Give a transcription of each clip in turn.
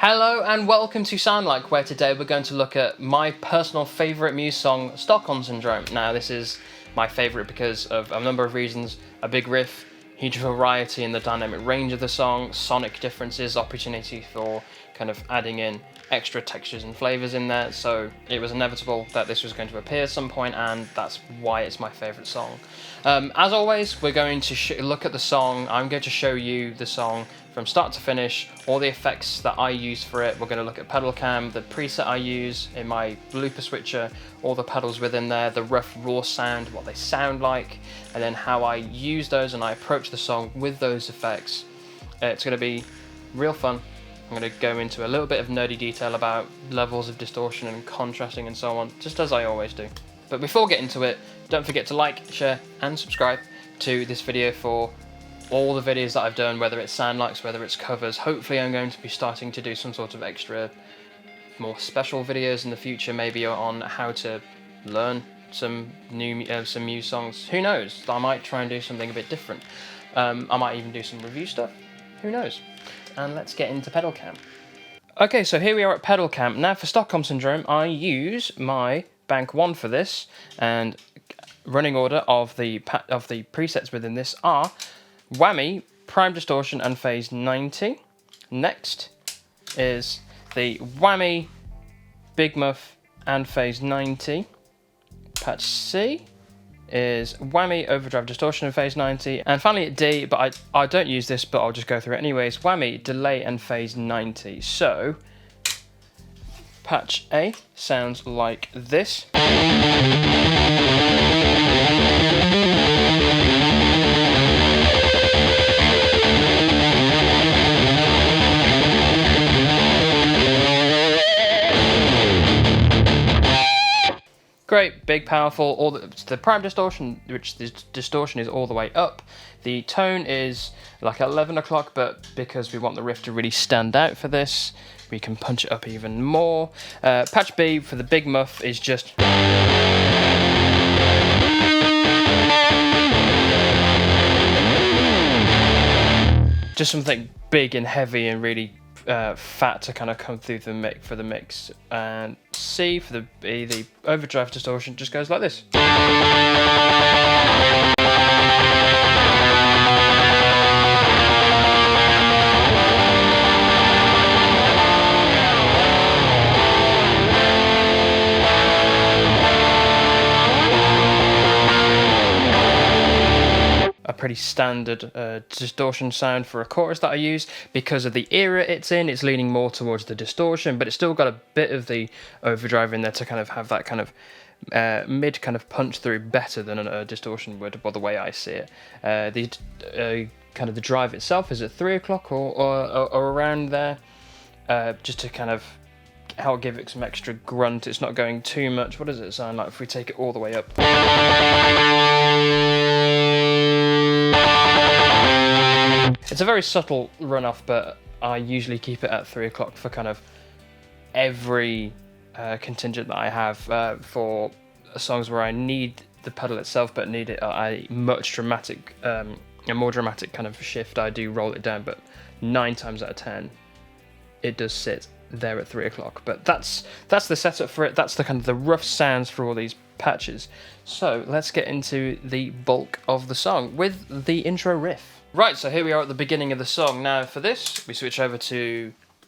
Hello and welcome to Sound Like, where today we're going to look at my personal favourite Muse song, Stockholm Syndrome. Now this is my favourite because of a number of reasons: a big riff, huge variety in the dynamic range of the song, sonic differences, opportunity for kind of adding in extra textures and flavours in there, so it was inevitable that this was going to appear at some point, and that's why it's my favourite song. As always, we're going to look at the song. I'm going to show you the song from start to finish, all the effects that I use for it. We're going to look at pedal cam, the preset I use in my looper switcher, all the pedals within there, the rough raw sound, what they sound like, and then how I use those and I approach the song with those effects. It's going to be real fun. I'm going to go into a little bit of nerdy detail about levels of distortion and contrasting and so on, just as I always do. But before we get into it, don't forget to like, share and subscribe to this video for all the videos that I've done, whether it's soundlikes, whether it's covers. Hopefully I'm going to be starting to do some sort of extra, more special videos in the future, maybe on how to learn some new some Muse songs. Who knows? I might try and do something a bit different. I might even do some review stuff. Who knows? And let's get into pedal cam. Okay, so here we are at pedal cam. Now for Stockholm Syndrome, I use my Bank 1 for this, and running order of the presets within this are whammy, prime distortion and phase 90. Next is the whammy, big muff and phase 90. Patch C is whammy, overdrive, distortion and phase 90. And finally at D, but I don't use this, but I'll just go through it anyways, whammy, delay and phase 90. So patch A sounds like this. Great, big, powerful. All the prime distortion, which the distortion is all the way up. The tone is like 11 o'clock, but because we want the riff to really stand out for this, we can punch it up even more. Patch B for the big muff is just something big and heavy and really fat to kind of come through the mix. And C for the overdrive distortion just goes like this. Pretty standard distortion sound for a chorus that I use. Because of the era it's in, it's leaning more towards the distortion, but it's still got a bit of the overdrive in there to kind of have that kind of mid kind of punch through better than a distortion would, by the way I see it. The kind of the drive itself is at 3 o'clock or around there, just to kind of help give it some extra grunt. It's not going too much. What does it sound like if we take it all the way up? It's a very subtle run-off, but I usually keep it at 3 o'clock for kind of every contingent that I have for songs where I need the pedal itself, but need it a more dramatic kind of shift. I do roll it down, but 9 times out of 10, it does sit there at 3 o'clock. But that's the setup for it. That's the kind of the rough sounds for all these patches. So let's get into the bulk of the song with the intro riff. Right, so here we are at the beginning of the song. Now for this, we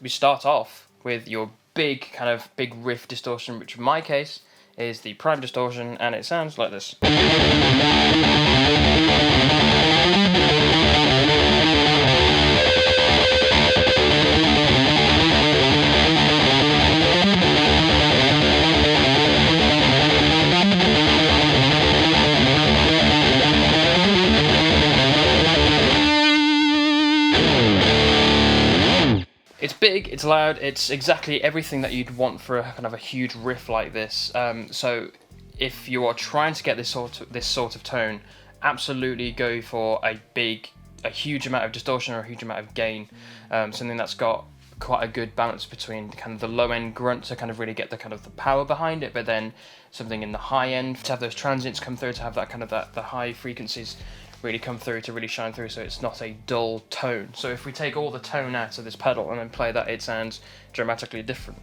start off with your big riff distortion, which in my case is the prime distortion, and it sounds like this. It's big, it's loud, it's exactly everything that you'd want for a kind of a huge riff like this. So if you are trying to get this sort of tone, absolutely go for a huge amount of distortion or a huge amount of gain. Something that's got quite a good balance between kind of the low end grunt to kind of really get the kind of the power behind it, but then something in the high end to have those transients come through, to have that kind of the high frequencies really come through, to really shine through, so it's not a dull tone. So if we take all the tone out of this pedal and then play that, it sounds dramatically different.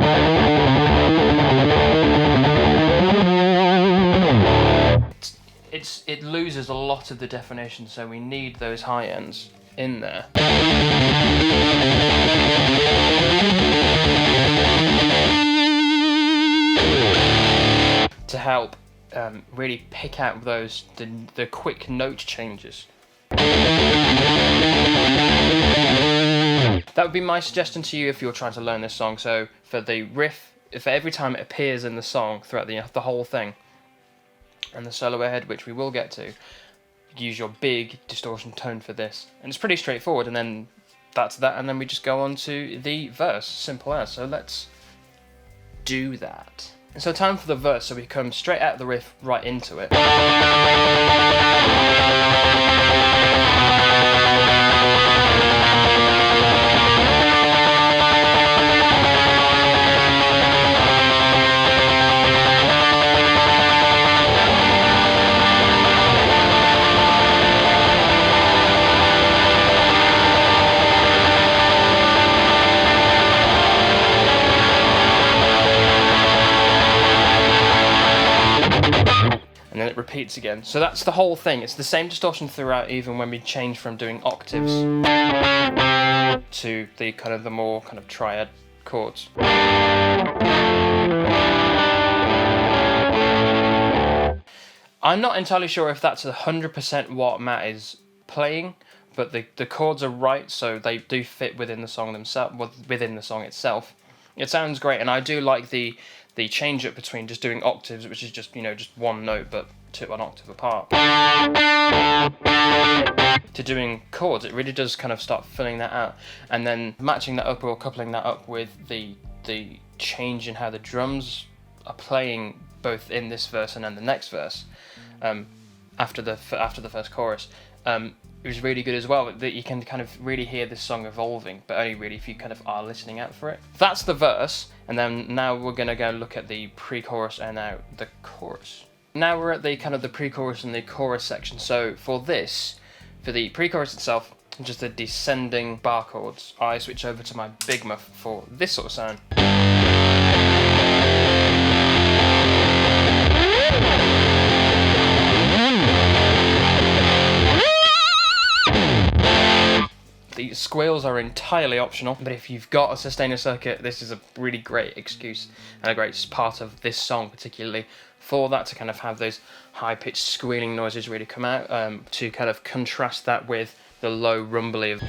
It loses a lot of the definition, so we need those high ends in there. To help really pick out the quick note changes. That would be my suggestion to you if you're trying to learn this song. So for the riff, if every time it appears in the song throughout the whole thing, and the solo ahead, which we will get to, use your big distortion tone for this, and it's pretty straightforward. And then that's that, and then we just go on to the verse, simple as. So let's do that. And so time for the verse, so we come straight out of the riff right into it. And then it repeats again. So that's the whole thing. It's the same distortion throughout, even when we change from doing octaves to the more triad chords. I'm not entirely sure if that's 100% what Matt is playing, but the chords are right, so they do fit within the song themselves, within the song itself. It sounds great, and I do like the change up between just doing octaves, which is just one note but an octave apart, to doing chords. It really does kind of start filling that out, and then matching that up or coupling that up with the change in how the drums are playing both in this verse and then the next verse, after the first chorus. It was really good as well, that you can kind of really hear this song evolving, but only really if you kind of are listening out for it. That's the verse, and then now we're going to go look at the pre-chorus and now the chorus. Now we're at the the pre-chorus and the chorus section. So for the pre-chorus itself, just the descending bar chords, I switch over to my big muff for this sort of sound. The squeals are entirely optional, but if you've got a sustainer circuit, this is a really great excuse and a great part of this song particularly for that, to kind of have those high-pitched squealing noises really come out, to kind of contrast that with the low rumbly of...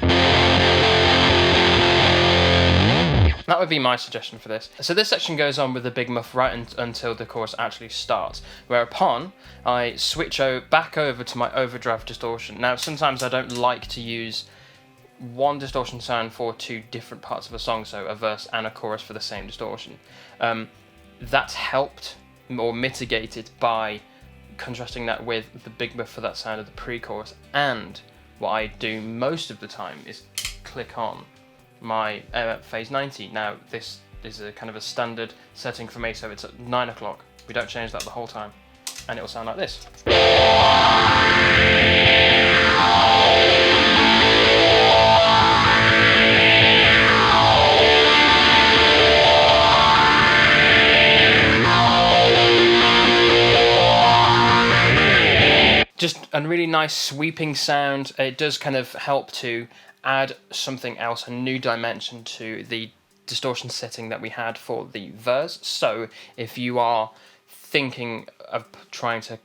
That would be my suggestion for this. So this section goes on with the big muff right until the chorus actually starts, whereupon I switch back over to my overdrive distortion. Now sometimes I don't like to use one distortion sound for two different parts of a song, so a verse and a chorus for the same distortion. That's helped or mitigated by contrasting that with the big muff for that sound of the pre-chorus. And what I do most of the time is click on my phase 90. Now this is a kind of a standard setting for me, so it's at 9 o'clock. We don't change that the whole time, and it will sound like this. Just a really nice sweeping sound. It does kind of help to add something else, a new dimension to the distortion setting that we had for the verse. So if you are thinking of trying to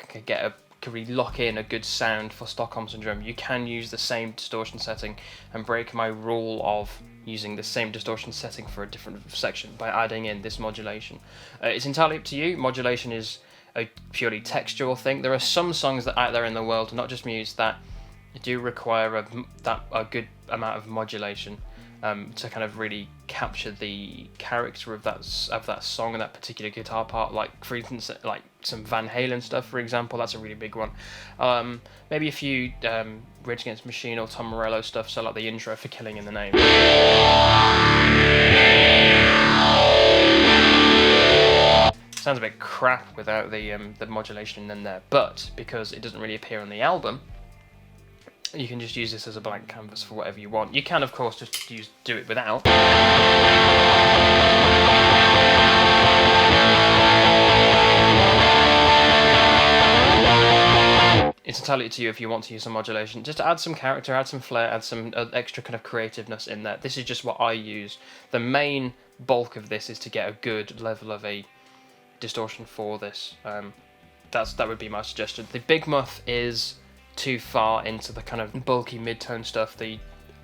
really lock in a good sound for Stockholm Syndrome, you can use the same distortion setting and break my rule of using the same distortion setting for a different section by adding in this modulation. It's entirely up to you. Modulation is a purely textural thing. There are some songs that out there in the world, not just Muse, that do require a good amount of modulation to kind of really capture the character of that song and that particular guitar part. Like for instance, like some Van Halen stuff, for example. That's a really big one. Maybe a few Rage Against the Machine or Tom Morello stuff, so like the intro for Killing in the Name. Sounds a bit crap without the modulation in there, but because it doesn't really appear on the album, You can just use this as a blank canvas for whatever you want. You can, of course, just do it without. It's entirely up to you if you want to use some modulation. Just to add some character, add some flair, add some extra kind of creativeness in there. This is just what I use. The main bulk of this is to get a good level of a distortion for this. That would be my suggestion. The Big Muff is too far into the kind of bulky mid-tone stuff. The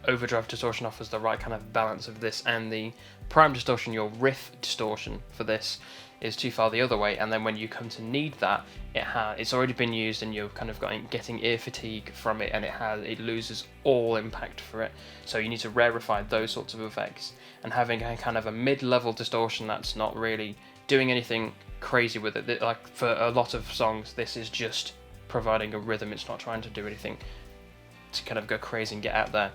overdrive distortion offers the right kind of balance of this, and the prime distortion, your riff distortion for this, is too far the other way. And then when you come to need that, it's already been used, and you're kind of getting ear fatigue from it, and it loses all impact for it. So you need to rarefy those sorts of effects, and having a kind of a mid-level distortion that's not really doing anything crazy with it. Like for a lot of songs, this is just providing a rhythm. It's not trying to do anything to kind of go crazy and get out there.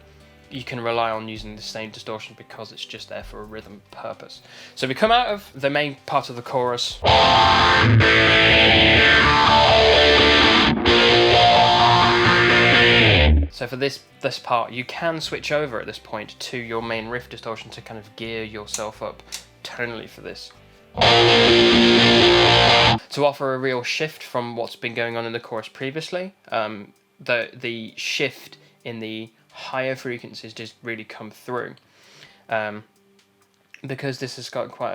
You can rely on using the same distortion because it's just there for a rhythm purpose. So we come out of the main part of the chorus. So for this part, you can switch over at this point to your main riff distortion to kind of gear yourself up tonally for this. To offer a real shift from what's been going on in the chorus previously. The shift in the higher frequencies just really come through, because this has got quite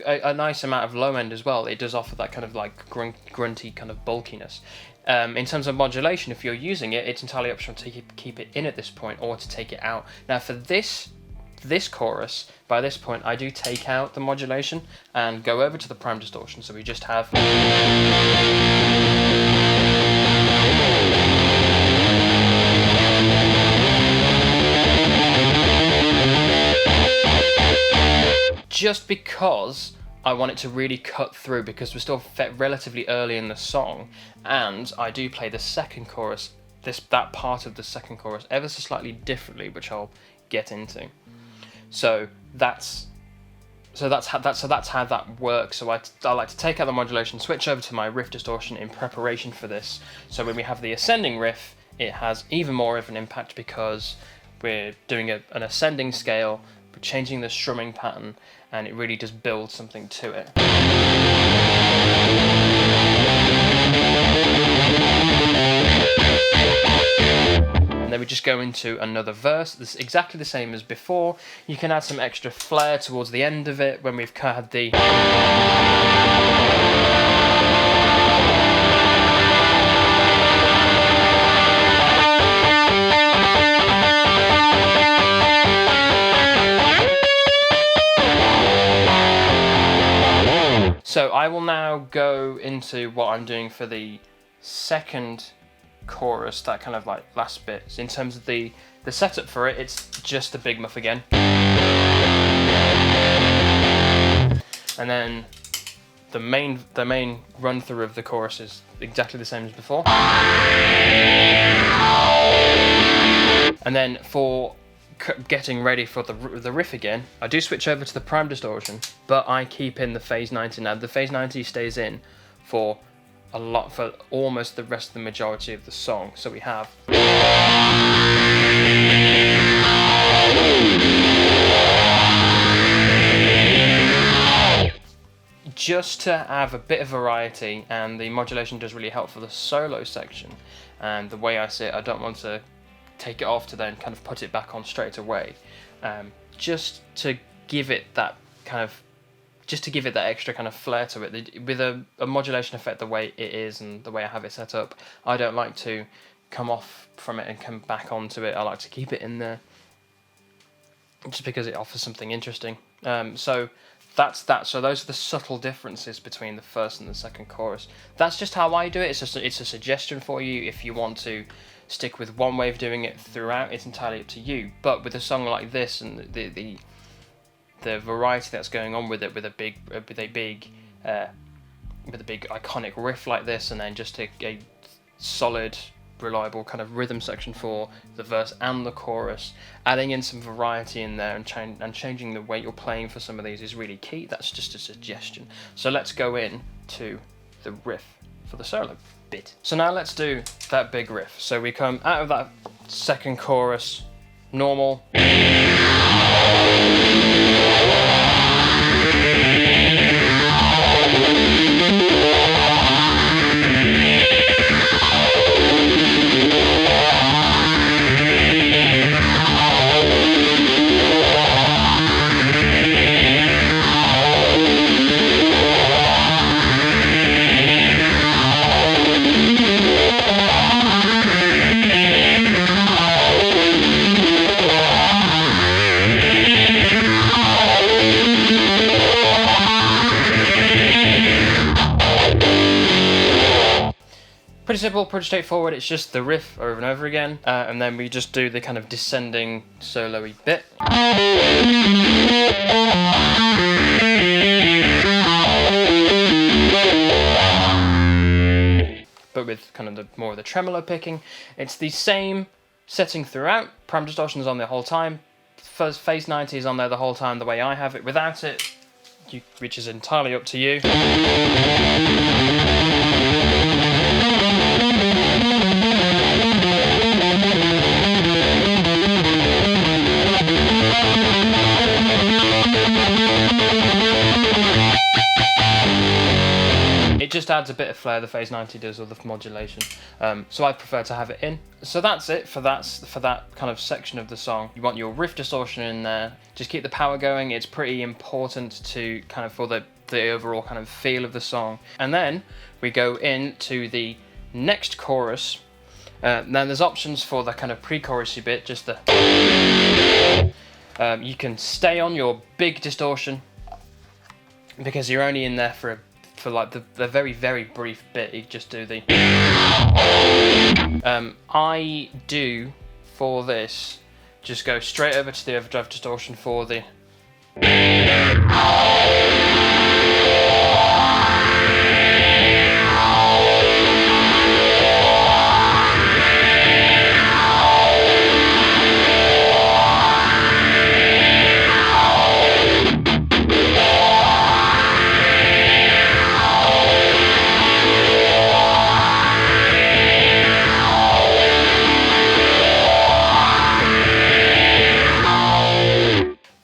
a nice amount of low end as well. It does offer that kind of like grunty kind of bulkiness. In terms of modulation, if you're using it, it's entirely optional to keep it in at this point or to take it out. Now for this chorus, by this point I do take out the modulation and go over to the prime distortion, so we just have just because I want it to really cut through, because we're still relatively early in the song, and I do play the second chorus, that part of the second chorus ever so slightly differently, which I'll get into. So that's how that works. So I like to take out the modulation, switch over to my riff distortion in preparation for this. So when we have the ascending riff, it has even more of an impact because we're doing an ascending scale, we're changing the strumming pattern, and it really does build something to it. And then we just go into another verse. This is exactly the same as before. You can add some extra flair towards the end of it when we've had the... So I will now go into what I'm doing for the second chorus, that kind of like last bit. So in terms of the setup for it, it's just the Big Muff again. And then the main run through of the chorus is exactly the same as before. And then for getting ready for the riff again, I do switch over to the prime distortion, but I keep in the phase 90. Now the phase 90 stays in for almost the rest of the majority of the song. So we have just to have a bit of variety, and the modulation does really help for the solo section. And the way I see it, I don't want to take it off to then kind of put it back on straight away, just to give it that extra kind of flair to it. With a modulation effect the way it is and the way I have it set up, I don't like to come off from it and come back onto it. I like to keep it in there just because it offers something interesting. So that's that. So those are the subtle differences between the first and the second chorus. That's just how I do it. It's a suggestion for you. If you want to stick with one way of doing it throughout, it's entirely up to you. But with a song like this and the variety that's going on with it, with a big iconic riff like this, and then just a solid, reliable kind of rhythm section for the verse and the chorus, adding in some variety in there and changing the way you're playing for some of these is really key. That's just a suggestion. So let's go in to the riff for the solo. bit. So now let's do that big riff. So we come out of that second chorus, normal. Pretty simple, pretty straightforward. It's just the riff over and over again, and then we just do the kind of descending solo-y bit. But with kind of the more of the tremolo picking. It's the same setting throughout. Prime distortion is on there the whole time. First phase 90 is on there the whole time the way I have it. Without it, which is entirely up to you. It just adds a bit of flair, the phase 90 does, or the modulation. So I prefer to have it in. So that's it for that kind of section of the song. You want your riff distortion in there. Just keep the power going. It's pretty important to kind of for the overall kind of feel of the song. And then we go into the next chorus. Then there's options for the kind of pre-chorusy bit. Just the you can stay on your big distortion because you're only in there for like the very, very brief bit. You just do the I do for this just go straight over to the overdrive distortion for the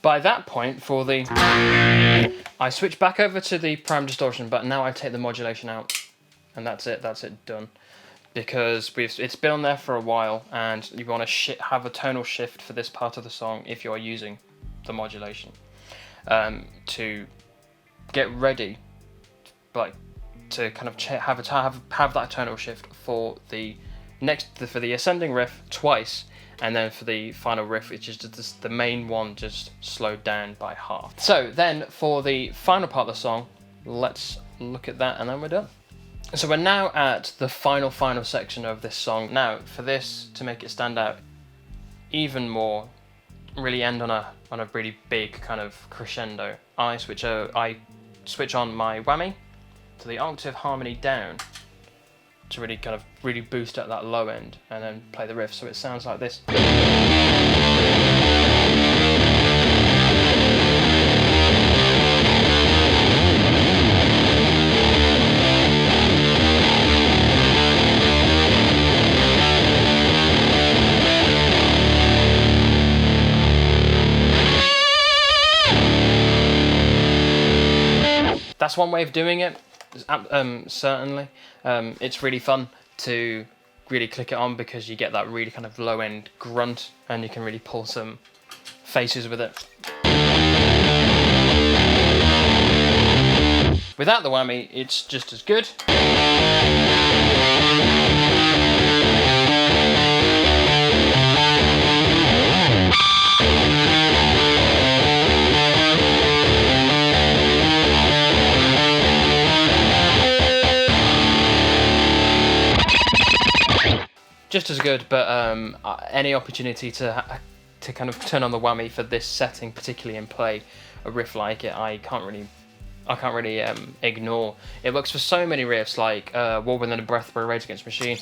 By that point, for the I switch back over to the prime distortion, but now I take the modulation out, and that's it done. Because it's been on there for a while, and you want to have a tonal shift for this part of the song if you're using the modulation to get ready, like to kind of have that tonal shift for the ascending riff twice. And then for the final riff, which is just the main one, just slowed down by half. So then for the final part of the song, let's look at that and then we're done. So we're now at the final section of this song. Now for this, to make it stand out even more, really end on a really big kind of crescendo, I switch on my whammy to the octave harmony down to really kind of boost up that low end, and then play the riff so it sounds like this. That's one way of doing it. Certainly, it's really fun to really click it on because you get that really kind of low end grunt, and you can really pull some faces with it. Without the whammy, it's just as good. Just as good, but any opportunity to kind of turn on the whammy for this setting, particularly and play a riff like it, I can't really ignore. It works for so many riffs, like War Within a Breath by Rage Against the Machine.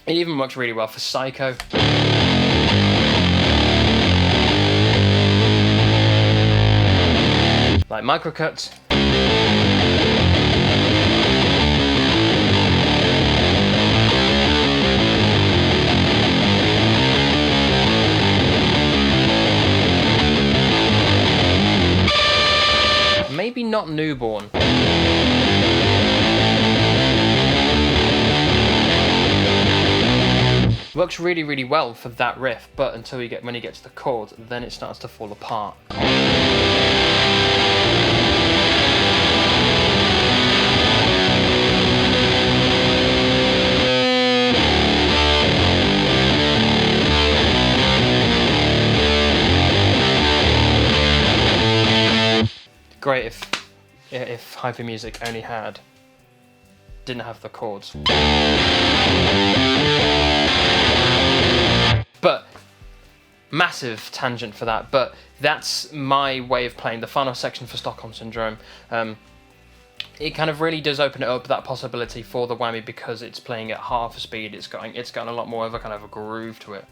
It even works really well for Psycho. like microcuts. Maybe not newborn. Works really, really well for that riff, but until when you get to the chords, then it starts to fall apart. Great if hyper music only didn't have the chords. But massive tangent for that, but that's my way of playing the final section for Stockholm Syndrome. It kind of really does open it up, that possibility for the whammy, because it's playing at half speed. It's got a lot more of a kind of a groove to it.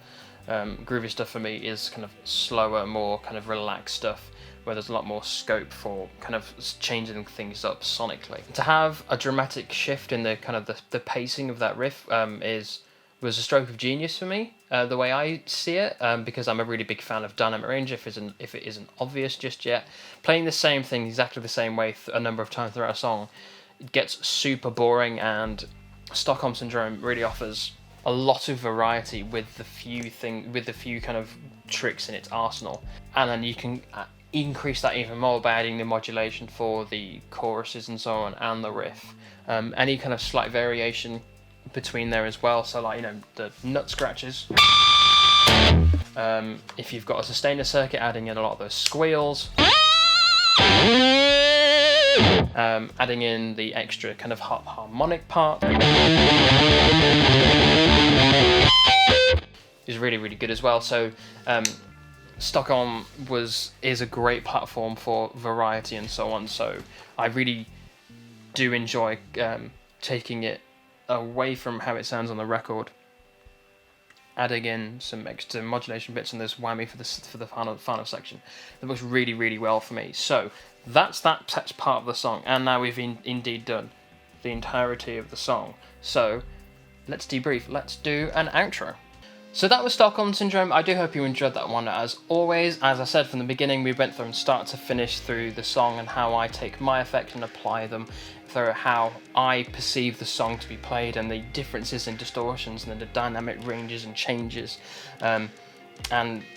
Groovy stuff for me is kind of slower, more kind of relaxed stuff, where there's a lot more scope for kind of changing things up sonically. To have a dramatic shift in the kind of the pacing of that riff was a stroke of genius for me, the way I see it, because I'm a really big fan of dynamic range, if it isn't obvious just yet. Playing the same thing exactly the same way a number of times throughout a song, it gets super boring, and Stockholm Syndrome really offers a lot of variety with the few kind of tricks in its arsenal. And then you can increase that even more by adding the modulation for the choruses and so on, and the riff. Any kind of slight variation between there as well, so like, you know, the nut scratches. If you've got a sustainer circuit, adding in a lot of those squeals. Adding in the extra kind of harmonic part is really, really good as well. So Stockholm is a great platform for variety and so on, so I really do enjoy taking it away from how it sounds on the record, adding in some extra modulation bits and this whammy for the final section. That works really, really well for me. So that's part of the song, and now we've indeed done the entirety of the song. So let's debrief. Let's do an outro. So that was Stockholm Syndrome. I do hope you enjoyed that one. As always, as I said from the beginning, we went from start to finish through the song and how I take my effects and apply them, through how I perceive the song to be played and the differences in distortions and the dynamic ranges and changes, and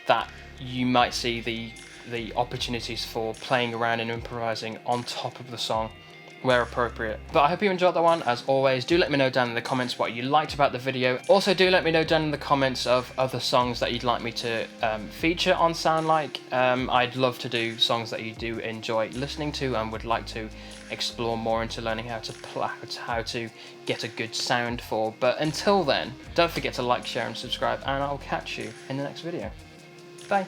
that you might see the opportunities for playing around and improvising on top of the song where appropriate. But I hope you enjoyed that one. As always, do let me know down in the comments what you liked about the video. Also, do let me know down in the comments of other songs that you'd like me to feature on Sound Like. I'd love to do songs that you do enjoy listening to and would like to explore more into learning how to get a good sound for. But until then, don't forget to like, share and subscribe, and I'll catch you in the next video. Bye.